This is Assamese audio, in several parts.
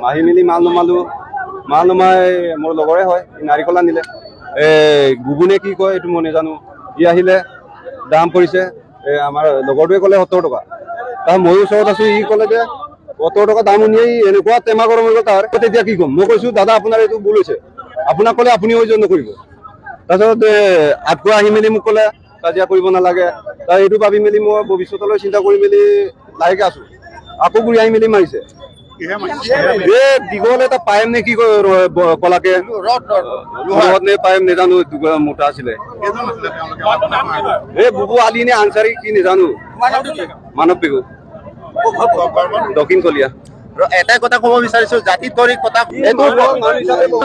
মাহি মিলি মাল নমাই মোৰ লগৰে হয় নাৰিকল আনিলে গুগুনে কি কয় এইটো মই নাজানো ই আহিলে দাম পৰিছে আমাৰ লগৰটোৱে ক'লে 70 টকা তাৰ ময়ো ওচৰত আছো ই ক'লে যে 70 টকা দাম উলিয়াই এনেকুৱা টেমা গৰম হৈ গ'ল তাৰ তেতিয়া কি ক'ম মই কৈছো দাদা আপোনাৰ এইটো ভুল হৈছে আপোনাক ক'লে আপুনি ওজন নকৰিব তাৰপিছত আতকো আহি মেলি মোক ক'লে কাজিয়া কৰিব নালাগে তাৰ এইটো ভাবি মেলি মই ভৱিষ্যতলৈ চিন্তা কৰি মেলি লাহেকে আছো আকৌ ঘূৰি আহি মেলি মাৰিছে দীঘল এটা পাইম নে কি কলাকে ৰদ নে পাইম নাজানো মোটা আছিলে বুবু আলি নে আনচাৰী কি নাজানো মানৱ পেগু দক্ষিণ কলীয়া এটাই কথা ক'ব বিচাৰিছো জাতি তৰি কথা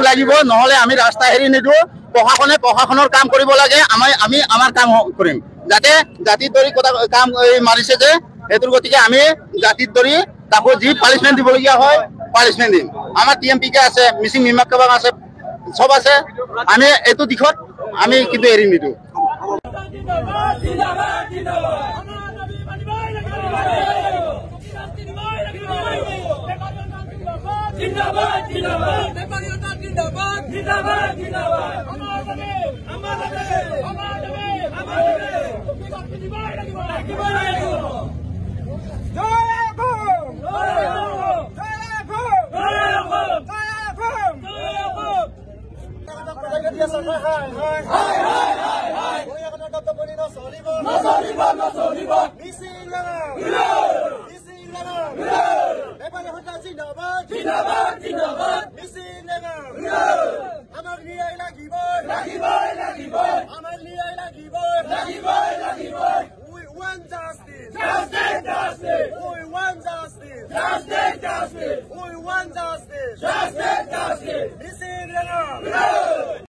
লাগিব নহলে আমি ৰাস্তা হেৰি নিদিওঁ প্ৰশাসনৰ কাম কৰিব লাগে আমি আমাৰ কাম কৰিম যাতে জাতি তৰি কথা কাম মাৰিছে যে সেইটোৰ গতিকে আমি জাতি তৰি তাকো যি পানিশমেণ্ট দিবলগীয়া হয় পানিশমেণ্ট দিম আমাৰ টিএমপিকে আছে মিচিং মিমাকাবাং আছে সব আছে আমি এইটো দিশত আমি কিন্তু এৰি নিদিওঁ जिंदाबाद जिंदाबाद नेपालीता जिंदाबाद जिंदाबाद जिंदाबाद हमारे जिंदाबाद जिंदाबाद मिसिन हमारे लिए लागिबोय हमारे लिए लागिबोय we want justice we want justice we want justice मिसिन